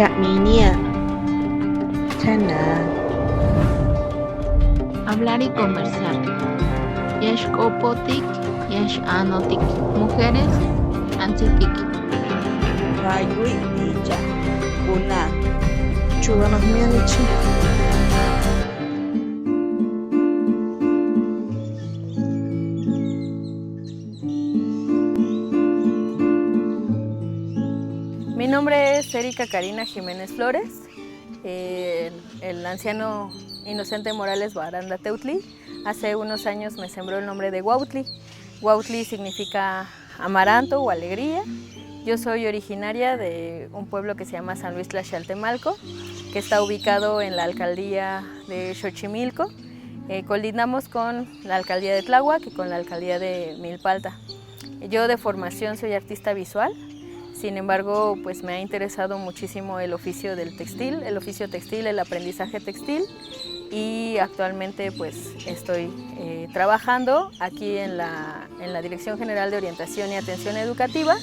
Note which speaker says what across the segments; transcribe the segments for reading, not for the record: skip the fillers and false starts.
Speaker 1: Minia, Chana.
Speaker 2: Hablar y conversar. Yesh kopotik, yesh anotik. Mujeres, antitik.
Speaker 1: Rayui Illa, Una. Chuganos mianichi.
Speaker 3: Mi nombre es Erika Karina Jiménez Flores, el anciano Inocente Morales Baranda Teutli. Hace unos años me sembró el nombre de Huautli. Huautli significa amaranto o alegría. Yo soy originaria de un pueblo que se llama San Luis Tlaxcaltemalco, que está ubicado en la alcaldía de Xochimilco. Colindamos con la alcaldía de Tláhuac y con la alcaldía de Milpalta. Yo de formación soy artista visual. Sin embargo, pues me ha interesado muchísimo el oficio del textil, el aprendizaje textil, y actualmente pues estoy trabajando aquí en la Dirección General de Orientación y Atención Educativa,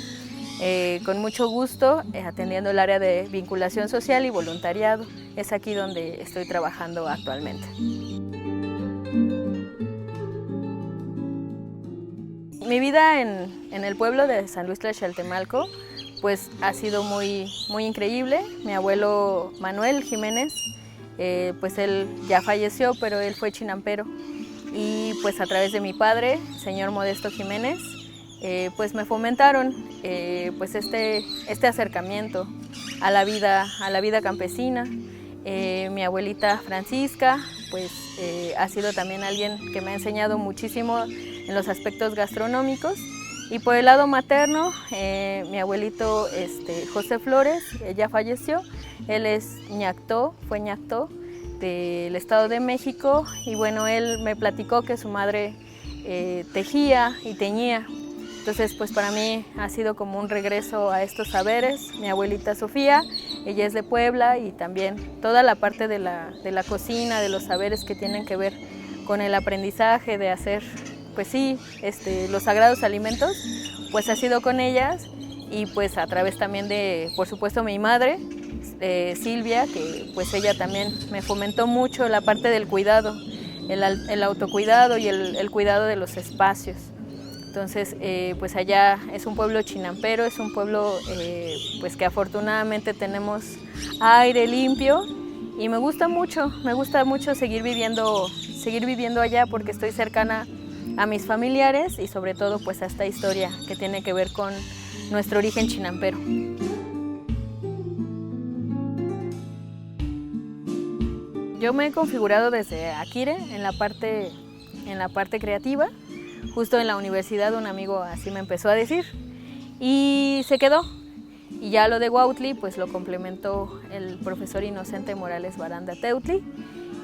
Speaker 3: con mucho gusto, atendiendo el área de vinculación social y voluntariado. Es aquí donde estoy trabajando actualmente. Mi vida en el pueblo de San Luis Tlaxcaltemalco pues ha sido muy increíble. Mi abuelo Manuel Jiménez, pues él ya falleció, pero él fue chinampero. Y pues a través de mi padre, señor Modesto Jiménez, pues me fomentaron pues este acercamiento a la vida campesina. Mi abuelita Francisca, pues ha sido también alguien que me ha enseñado muchísimo en los aspectos gastronómicos. Y por el lado materno, mi abuelito José Flores, ya falleció. Él es fue ñactó del Estado de México, y bueno, él me platicó que su madre tejía y teñía. Entonces, pues para mí ha sido como un regreso a estos saberes. Mi abuelita Sofía, ella es de Puebla, y también toda la parte de la cocina, de los saberes que tienen que ver con el aprendizaje de hacer, pues sí, los sagrados alimentos, pues ha sido con ellas, y pues a través también de, por supuesto, mi madre, Silvia, que pues ella también me fomentó mucho la parte del cuidado, el autocuidado y el cuidado de los espacios. Entonces, pues allá es un pueblo chinampero, es un pueblo pues que afortunadamente tenemos aire limpio, y me gusta mucho seguir viviendo allá, porque estoy cercana a mis familiares y sobre todo pues a esta historia que tiene que ver con nuestro origen chinampero. Yo me he configurado desde Akire en la parte creativa. Justo en la universidad un amigo así me empezó a decir y se quedó. Y ya lo de Huautli pues lo complementó el profesor Inocente Morales Baranda Teutli.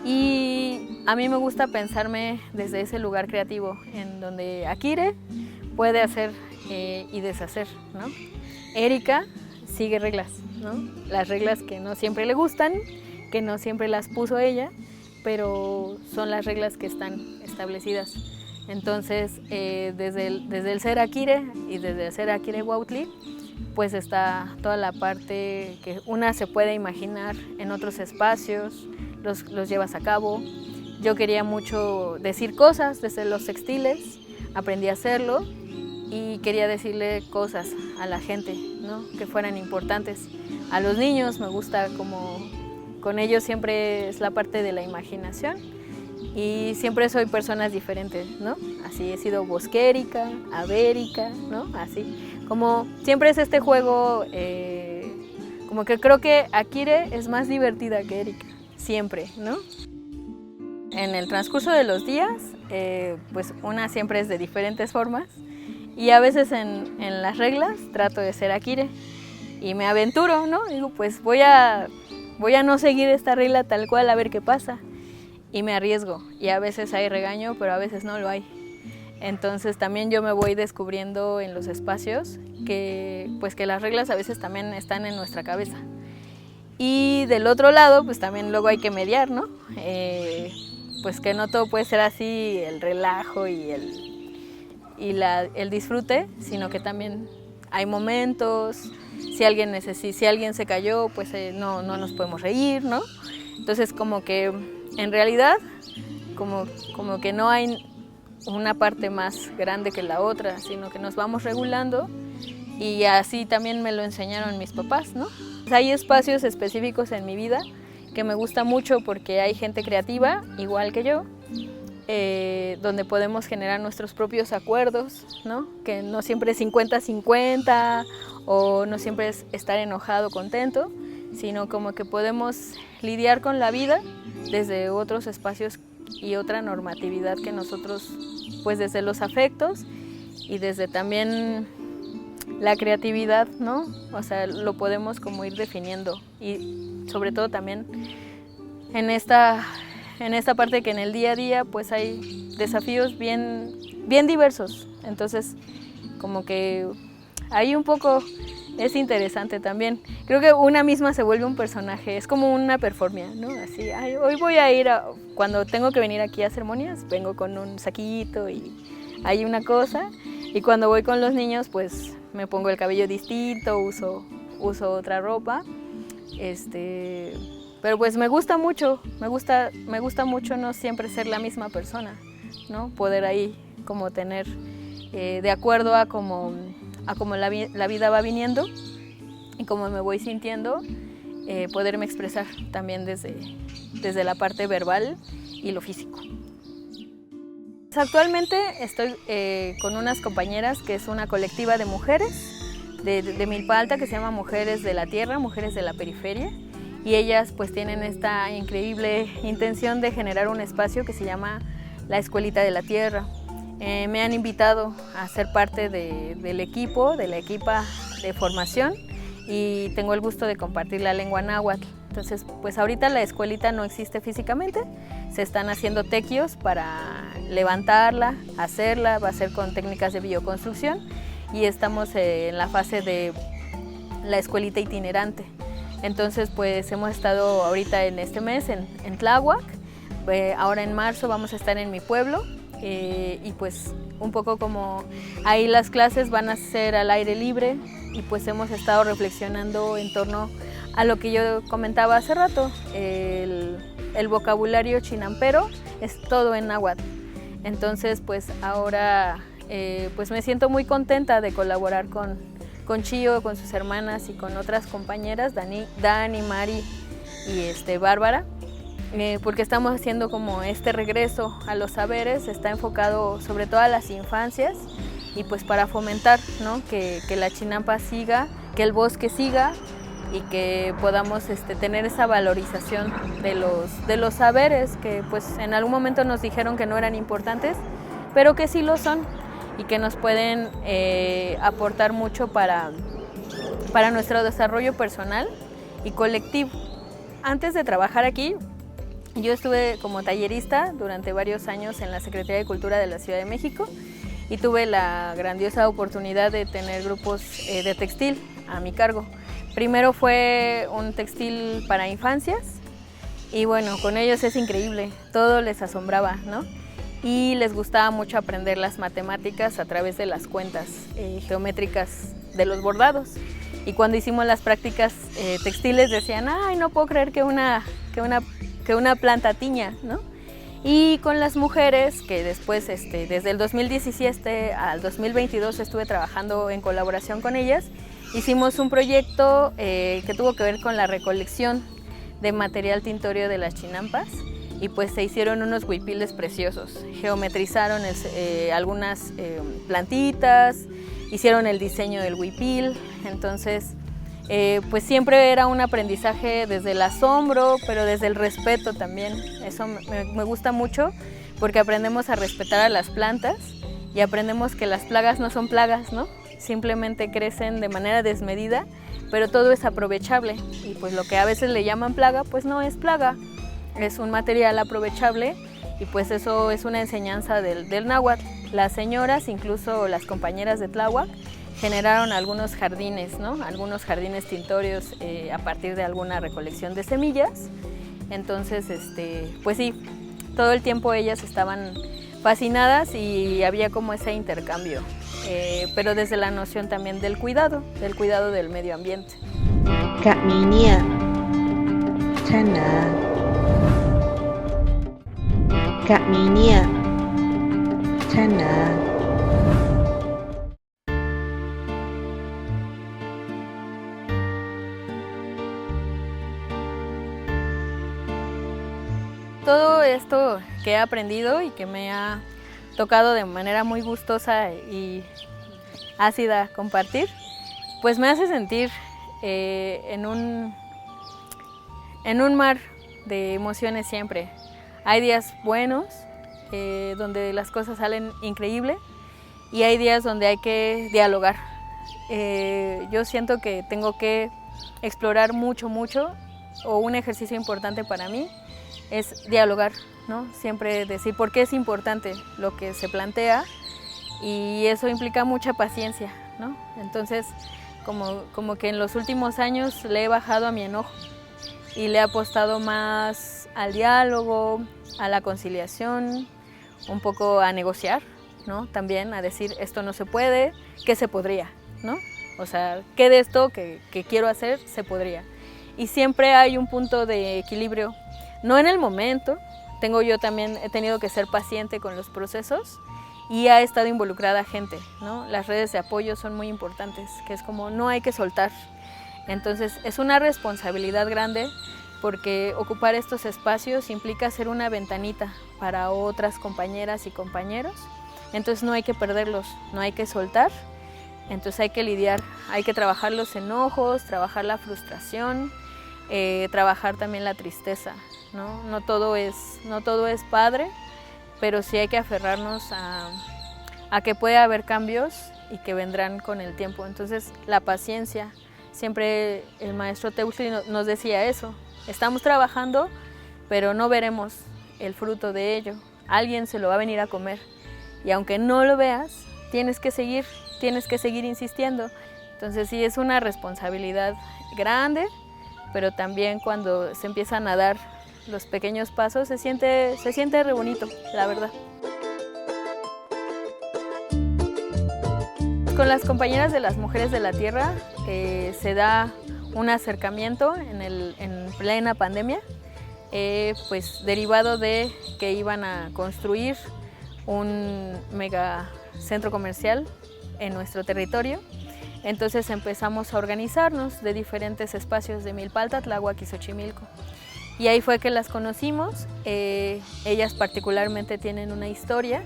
Speaker 3: Y a mí me gusta pensarme desde ese lugar creativo, en donde Akire puede hacer y deshacer, ¿no? Erika sigue reglas, ¿no? Las reglas que no siempre le gustan, que no siempre las puso ella, pero son las reglas que están establecidas. Entonces, desde el ser Akire y desde el ser Akire Huautli, pues está toda la parte que una se puede imaginar en otros espacios, los llevas a cabo. Yo quería mucho decir cosas desde los textiles, aprendí a hacerlo y quería decirle cosas a la gente, ¿no? Que fueran importantes. A los niños me gusta, como con ellos siempre es la parte de la imaginación, y siempre soy personas diferentes, ¿no? Así he sido bosquérica, abérica, ¿no? Así, como siempre es este juego, como que creo que Akire es más divertida que Erika. Siempre, ¿no? En el transcurso de los días, pues una siempre es de diferentes formas, y a veces en las reglas trato de ser Akire y me aventuro, ¿no? Digo, pues voy a no seguir esta regla tal cual, a ver qué pasa, y me arriesgo, y a veces hay regaño, pero a veces no lo hay. Entonces también yo me voy descubriendo en los espacios que las reglas a veces también están en nuestra cabeza. Y del otro lado, pues también luego hay que mediar, ¿no? Pues que no todo puede ser así, el relajo y el disfrute, sino que también hay momentos Si alguien se cayó, pues no nos podemos reír, ¿no? Entonces como que en realidad como que no hay una parte más grande que la otra, sino que nos vamos regulando, y así también me lo enseñaron mis papás, ¿no? Hay espacios específicos en mi vida que me gusta mucho porque hay gente creativa, igual que yo, donde podemos generar nuestros propios acuerdos, ¿no? Que no siempre es 50-50 o no siempre es estar enojado o contento, sino como que podemos lidiar con la vida desde otros espacios y otra normatividad que nosotros, pues desde los afectos y desde también la creatividad, ¿no? O sea, lo podemos como ir definiendo, y sobre todo también en esta parte que en el día a día pues hay desafíos bien diversos, entonces como que ahí un poco es interesante también. Creo que una misma se vuelve un personaje, es como una performance, ¿no? Así, hoy voy a ir, cuando tengo que venir aquí a ceremonias, vengo con un saquito y hay una cosa, y cuando voy con los niños, pues me pongo el cabello distinto, uso otra ropa, pero pues me gusta mucho no siempre ser la misma persona, ¿no? Poder ahí como tener, de acuerdo a como la vida va viniendo y como me voy sintiendo, poderme expresar también desde la parte verbal y lo físico. Actualmente estoy con unas compañeras que es una colectiva de mujeres de Milpa Alta que se llama Mujeres de la Tierra, Mujeres de la Periferia, y ellas pues tienen esta increíble intención de generar un espacio que se llama la Escuelita de la Tierra. Me han invitado a ser parte del equipo, de la equipa de formación, y tengo el gusto de compartir la lengua náhuatl. Entonces, pues ahorita la escuelita no existe físicamente, se están haciendo tequios para levantarla, hacerla, va a ser con técnicas de bioconstrucción, y estamos en la fase de la escuelita itinerante. Entonces, pues hemos estado ahorita en este mes en Tláhuac, ahora en marzo vamos a estar en mi pueblo, y pues un poco como ahí las clases van a ser al aire libre, y pues hemos estado reflexionando en torno a lo que yo comentaba hace rato, el vocabulario chinampero es todo en náhuatl. Entonces pues ahora pues me siento muy contenta de colaborar con Chío, con sus hermanas y con otras compañeras, Dani, Mari y Bárbara, porque estamos haciendo como este regreso a los saberes, está enfocado sobre todo a las infancias, y pues para fomentar, ¿no? que la chinampa siga, que el bosque siga, y que podamos tener esa valorización de los saberes que pues en algún momento nos dijeron que no eran importantes, pero que sí lo son, y que nos pueden aportar mucho para nuestro desarrollo personal y colectivo. Antes de trabajar aquí, yo estuve como tallerista durante varios años en la Secretaría de Cultura de la Ciudad de México, y tuve la grandiosa oportunidad de tener grupos de textil a mi cargo. Primero fue un textil para infancias, y bueno, con ellos es increíble, todo les asombraba, ¿no? Y les gustaba mucho aprender las matemáticas a través de las cuentas geométricas de los bordados. Y cuando hicimos las prácticas textiles decían, ay, no puedo creer que una planta tiña, ¿no? Y con las mujeres, que después, desde el 2017 al 2022 estuve trabajando en colaboración con ellas, hicimos un proyecto que tuvo que ver con la recolección de material tintorio de las chinampas, y pues se hicieron unos huipiles preciosos, geometrizaron algunas plantitas, hicieron el diseño del huipil. Entonces pues siempre era un aprendizaje desde el asombro, pero desde el respeto también. Eso me gusta mucho, porque aprendemos a respetar a las plantas y aprendemos que las plagas no son plagas, ¿no? Simplemente crecen de manera desmedida, pero todo es aprovechable, y pues lo que a veces le llaman plaga, pues no es plaga, es un material aprovechable, y pues eso es una enseñanza del náhuatl. Las señoras, incluso las compañeras de Tláhuac, generaron algunos jardines, ¿no? Algunos jardines tintorios a partir de alguna recolección de semillas. Entonces, pues sí, todo el tiempo ellas estaban fascinadas y había como ese intercambio pero desde la noción también del cuidado del medio ambiente.
Speaker 1: Kaminia, Chana. Kaminia, Chana.
Speaker 3: Todo esto que he aprendido y que me ha tocado de manera muy gustosa y ácida compartir, pues me hace sentir en un mar de emociones siempre. Hay días buenos, donde las cosas salen increíble, y hay días donde hay que dialogar. Yo siento que tengo que explorar mucho, o un ejercicio importante para mí es dialogar, ¿no? Siempre decir por qué es importante lo que se plantea, y eso implica mucha paciencia, ¿no? Entonces, como que en los últimos años le he bajado a mi enojo y le he apostado más al diálogo, a la conciliación, un poco a negociar, ¿no? También a decir esto no se puede, ¿qué se podría?, ¿no? O sea, ¿qué de esto que quiero hacer se podría? Y siempre hay un punto de equilibrio, no en el momento. Yo también he tenido que ser paciente con los procesos, y ha estado involucrada gente, ¿no? Las redes de apoyo son muy importantes, que es como no hay que soltar. Entonces es una responsabilidad grande, porque ocupar estos espacios implica ser una ventanita para otras compañeras y compañeros. Entonces no hay que perderlos, no hay que soltar. Entonces hay que lidiar, hay que trabajar los enojos, trabajar la frustración, trabajar también la tristeza, ¿no? No todo es padre, pero sí hay que aferrarnos a que puede haber cambios y que vendrán con el tiempo. Entonces la paciencia, siempre el maestro Teutli nos decía eso: estamos trabajando, pero no veremos el fruto de ello. Alguien se lo va a venir a comer, y aunque no lo veas, tienes que seguir insistiendo. Entonces sí, es una responsabilidad grande, pero también cuando se empiezan a dar los pequeños pasos se siente re bonito, la verdad. Con las compañeras de las Mujeres de la Tierra se da un acercamiento en plena pandemia, pues derivado de que iban a construir un mega centro comercial en nuestro territorio. Entonces empezamos a organizarnos de diferentes espacios de Milpalta, Tláhuac y Xochimilco. Y ahí fue que las conocimos. Ellas particularmente tienen una historia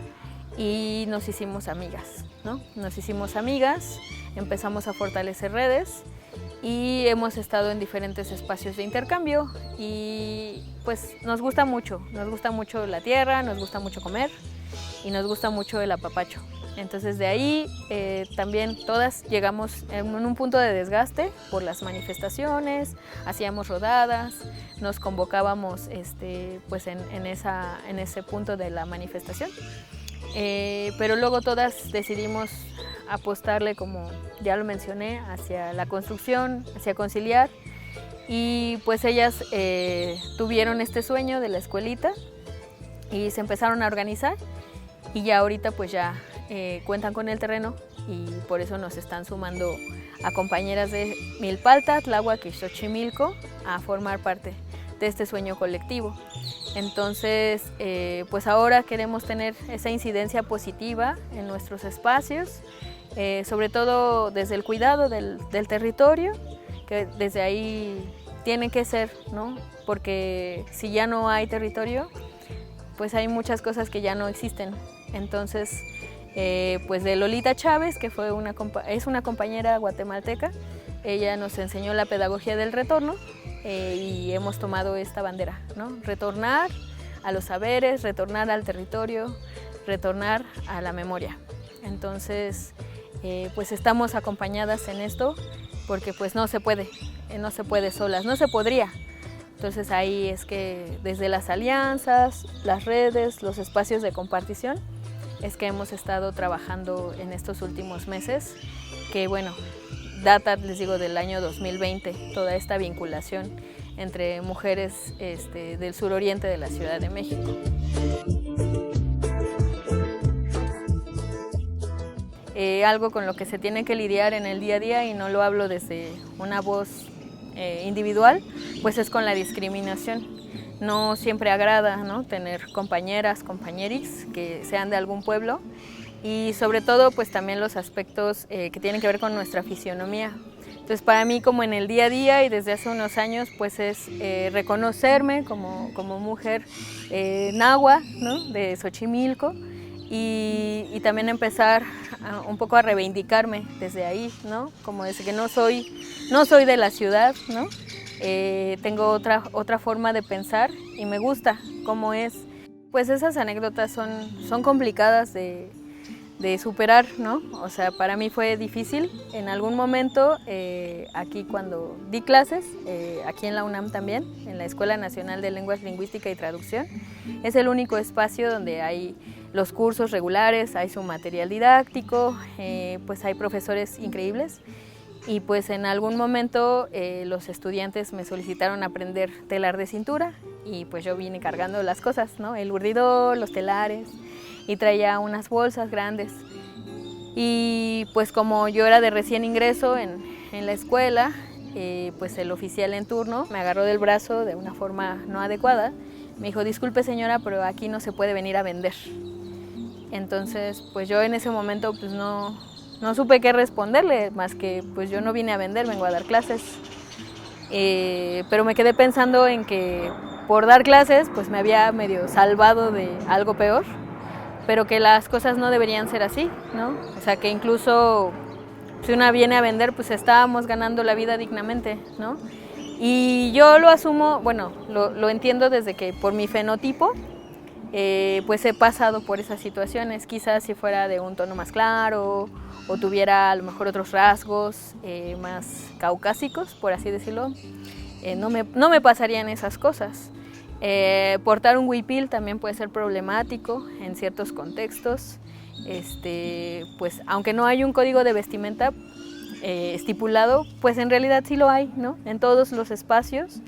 Speaker 3: y nos hicimos amigas, ¿no? Nos hicimos amigas, empezamos a fortalecer redes y hemos estado en diferentes espacios de intercambio, y pues nos gusta mucho la tierra, nos gusta mucho comer y nos gusta mucho el apapacho. Entonces de ahí también todas llegamos en un punto de desgaste por las manifestaciones, hacíamos rodadas, nos convocábamos pues en ese punto de la manifestación, pero luego todas decidimos apostarle, como ya lo mencioné, hacia la construcción, hacia conciliar, y pues ellas tuvieron este sueño de la escuelita y se empezaron a organizar, y ya ahorita pues ya cuentan con el terreno, y por eso nos están sumando a compañeras de Milpalta, Tláhuac y Xochimilco a formar parte de este sueño colectivo. Entonces, pues ahora queremos tener esa incidencia positiva en nuestros espacios, sobre todo desde el cuidado del territorio, que desde ahí tiene que ser, ¿no? Porque si ya no hay territorio, pues hay muchas cosas que ya no existen. Entonces, pues de Lolita Chávez, que es una compañera guatemalteca, ella nos enseñó la pedagogía del retorno, y hemos tomado esta bandera, ¿no? Retornar a los saberes, retornar al territorio, retornar a la memoria. Entonces, pues estamos acompañadas en esto, porque pues no se puede solas, no se podría. Entonces ahí es que desde las alianzas, las redes, los espacios de compartición, es que hemos estado trabajando en estos últimos meses, que bueno, data, les digo, del año 2020, toda esta vinculación entre mujeres del suroriente de la Ciudad de México. algo con lo que se tiene que lidiar en el día a día, y no lo hablo desde una voz individual, pues es con la discriminación. No siempre agrada, ¿no?, tener compañeras, compañeris que sean de algún pueblo, y sobre todo pues también los aspectos que tienen que ver con nuestra fisionomía. Entonces para mí, como en el día a día y desde hace unos años, pues es reconocerme como mujer nahua, ¿no?, de Xochimilco, y también empezar un poco a reivindicarme desde ahí, ¿no?, como desde que no soy de la ciudad, ¿no?, tengo otra forma de pensar y me gusta cómo es. Pues esas anécdotas son complicadas de superar, ¿no? O sea, para mí fue difícil en algún momento, aquí cuando di clases, aquí en la UNAM también, en la Escuela Nacional de Lenguas, Lingüística y Traducción. Es el único espacio donde hay los cursos regulares, hay su material didáctico, pues hay profesores increíbles. Y pues en algún momento los estudiantes me solicitaron aprender telar de cintura, y pues yo vine cargando las cosas, ¿no?, el urdidor, los telares, y traía unas bolsas grandes. Y pues como yo era de recién ingreso en la escuela, pues el oficial en turno me agarró del brazo de una forma no adecuada. Me dijo: disculpe señora, pero aquí no se puede venir a vender. Entonces pues yo en ese momento pues no supe qué responderle, más que pues yo no vine a vender, vengo a dar clases. Pero me quedé pensando en que por dar clases pues me había medio salvado de algo peor, pero que las cosas no deberían ser así, ¿no? O sea, que incluso si una viene a vender, pues estábamos ganando la vida dignamente, ¿no? Y yo lo asumo, bueno, lo entiendo desde que por mi fenotipo, pues he pasado por esas situaciones. Quizás si fuera de un tono más claro o tuviera a lo mejor otros rasgos más caucásicos, por así decirlo, no me pasarían esas cosas. Portar un huipil también puede ser problemático en ciertos contextos. Pues aunque no hay un código de vestimenta estipulado, pues en realidad sí lo hay, ¿no?, en todos los espacios,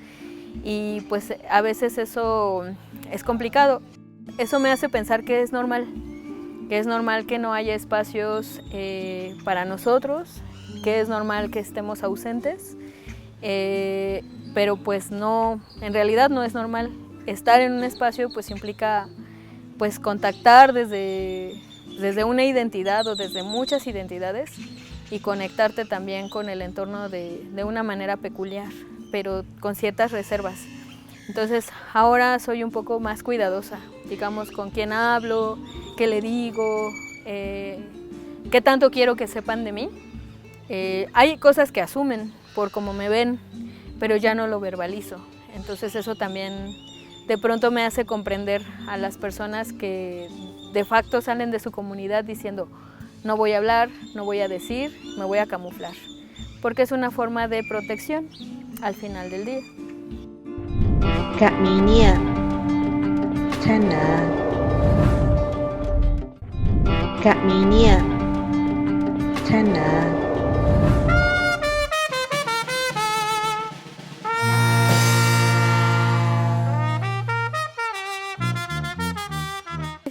Speaker 3: y pues a veces eso es complicado. Eso me hace pensar que es normal que no haya espacios para nosotros, que es normal que estemos ausentes, pero pues no, en realidad no es normal. Estar en un espacio pues implica pues contactar desde una identidad o desde muchas identidades, y conectarte también con el entorno de una manera peculiar, pero con ciertas reservas. Entonces ahora soy un poco más cuidadosa, digamos, con quién hablo, qué le digo, qué tanto quiero que sepan de mí. Hay cosas que asumen por cómo me ven, pero ya no lo verbalizo. Entonces eso también de pronto me hace comprender a las personas que de facto salen de su comunidad diciendo: no voy a hablar, no voy a decir, me voy a camuflar, porque es una forma de protección al final del día.
Speaker 1: Kaminia, Chana, Kaminia, Chana.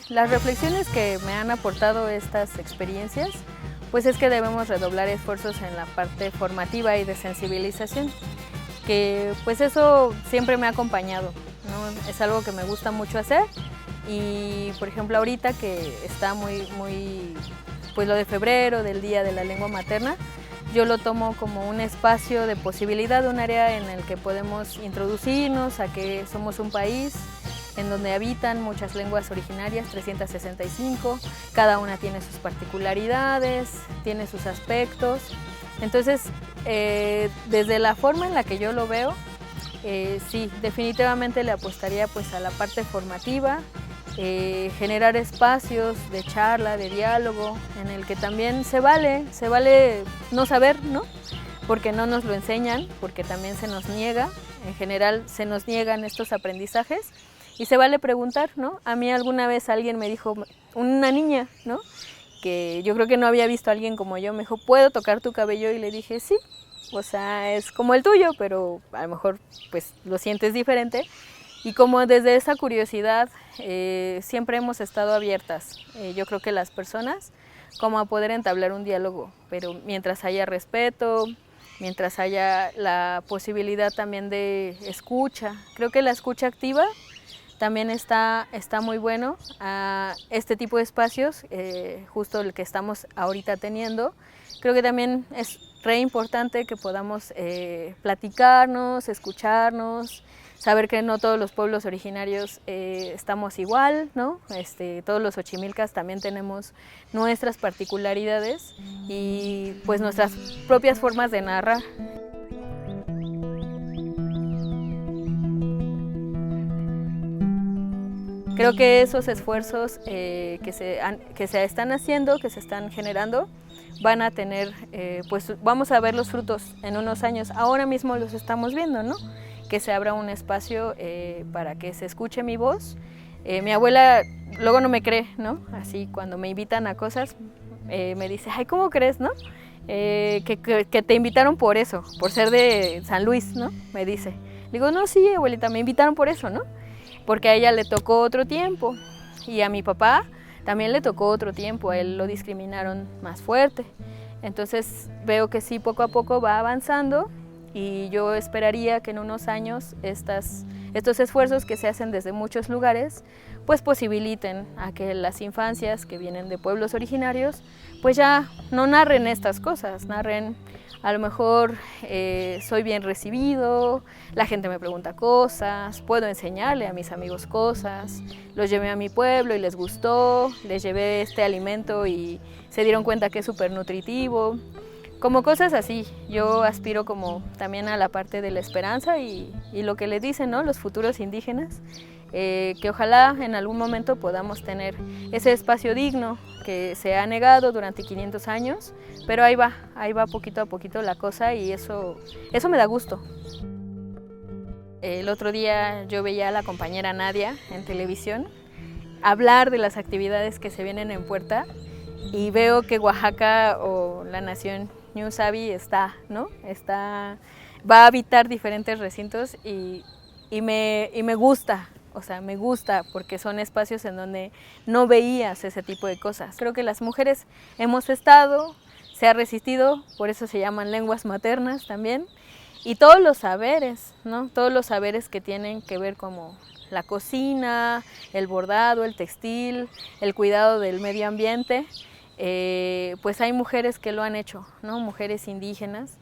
Speaker 3: Las reflexiones que me han aportado estas experiencias, pues es que debemos redoblar esfuerzos en la parte formativa y de sensibilización, que pues eso siempre me ha acompañado, ¿no? Es algo que me gusta mucho hacer, y por ejemplo ahorita que está muy pues lo de febrero, del Día de la Lengua Materna, yo lo tomo como un espacio de posibilidad, un área en el que podemos introducirnos a que somos un país en donde habitan muchas lenguas originarias, 365, cada una tiene sus particularidades, tiene sus aspectos. Entonces, desde la forma en la que yo lo veo, sí, definitivamente le apostaría pues a la parte formativa, generar espacios de charla, de diálogo, en el que también se vale no saber, ¿no? Porque no nos lo enseñan, porque también se nos niega, en general se nos niegan estos aprendizajes, y se vale preguntar, ¿no? A mí alguna vez alguien me dijo, una niña, ¿no?, que yo creo que no había visto a alguien como yo, me dijo: ¿puedo tocar tu cabello? Y le dije: sí, o sea, es como el tuyo, pero a lo mejor pues lo sientes diferente. Y como desde esa curiosidad siempre hemos estado abiertas, yo creo que las personas como a poder entablar un diálogo, pero mientras haya respeto, mientras haya la posibilidad también de escucha. Creo que la escucha activa también está muy bueno. A este tipo de espacios, justo el que estamos ahorita teniendo, creo que también es re importante que podamos platicarnos, escucharnos, saber que no todos los pueblos originarios estamos igual, ¿no? Todos los Xochimilcas también tenemos nuestras particularidades y pues nuestras propias formas de narrar. Creo que esos esfuerzos que se están haciendo, que se están generando, van a tener, pues vamos a ver los frutos en unos años. Ahora mismo los estamos viendo, ¿no? Que se abra un espacio para que se escuche mi voz. Mi abuela luego no me cree, ¿no? Así cuando me invitan a cosas, me dice, ay, ¿cómo crees, no? Que te invitaron por eso, por ser de San Luis, ¿no? Me dice. Digo, no, sí, abuelita, me invitaron por eso, ¿no? Porque a ella le tocó otro tiempo y a mi papá también le tocó otro tiempo, a él lo discriminaron más fuerte. Entonces veo que sí, poco a poco va avanzando y yo esperaría que en unos años estos esfuerzos que se hacen desde muchos lugares pues posibiliten a que las infancias que vienen de pueblos originarios pues ya no narren estas cosas, narren a lo mejor soy bien recibido, la gente me pregunta cosas, puedo enseñarle a mis amigos cosas, los llevé a mi pueblo y les gustó, les llevé este alimento y se dieron cuenta que es súper nutritivo, como cosas así. Yo aspiro como también a la parte de la esperanza y lo que le dicen, ¿no? Los futuros indígenas, que ojalá en algún momento podamos tener ese espacio digno que se ha negado durante 500 años, pero ahí va poquito a poquito la cosa y eso me da gusto. El otro día yo veía a la compañera Nadia en televisión hablar de las actividades que se vienen en puerta y veo que Oaxaca o la nación Ñusabi va a habitar diferentes recintos y me gusta. O sea, me gusta porque son espacios en donde no veías ese tipo de cosas. Creo que las mujeres hemos estado, se ha resistido, por eso se llaman lenguas maternas también. Y todos los saberes, ¿no? Todos los saberes que tienen que ver como la cocina, el bordado, el textil, el cuidado del medio ambiente, pues hay mujeres que lo han hecho, ¿no? Mujeres indígenas.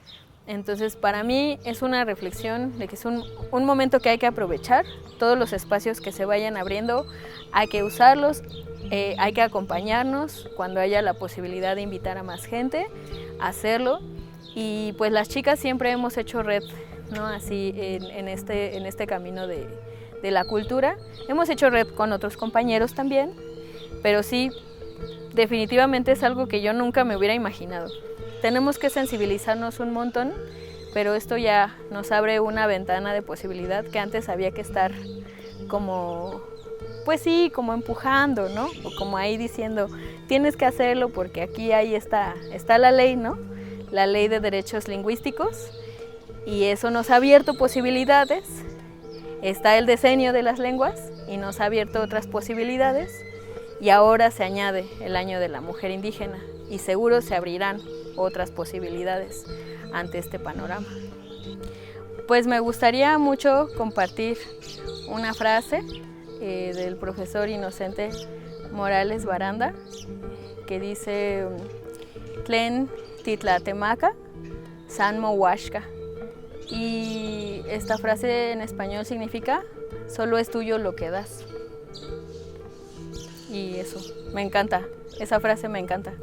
Speaker 3: Entonces para mí es una reflexión de que es un momento que hay que aprovechar, todos los espacios que se vayan abriendo hay que usarlos, hay que acompañarnos cuando haya la posibilidad de invitar a más gente a hacerlo y pues las chicas siempre hemos hecho red, ¿no? Así en este camino de la cultura, hemos hecho red con otros compañeros también, pero sí, definitivamente es algo que yo nunca me hubiera imaginado. Tenemos que sensibilizarnos un montón, pero esto ya nos abre una ventana de posibilidad que antes había que estar como, pues sí, como empujando, ¿no? O como ahí diciendo, tienes que hacerlo porque aquí ahí está la ley, ¿no? La ley de derechos lingüísticos y eso nos ha abierto posibilidades. Está el decenio de las lenguas y nos ha abierto otras posibilidades y ahora se añade el año de la mujer indígena y seguro se abrirán otras posibilidades ante este panorama. Pues me gustaría mucho compartir una frase del profesor Inocente Morales Baranda que dice Tlen Titlatemaca San Mohuashka y esta frase en español significa solo es tuyo lo que das y eso, me encanta, esa frase me encanta.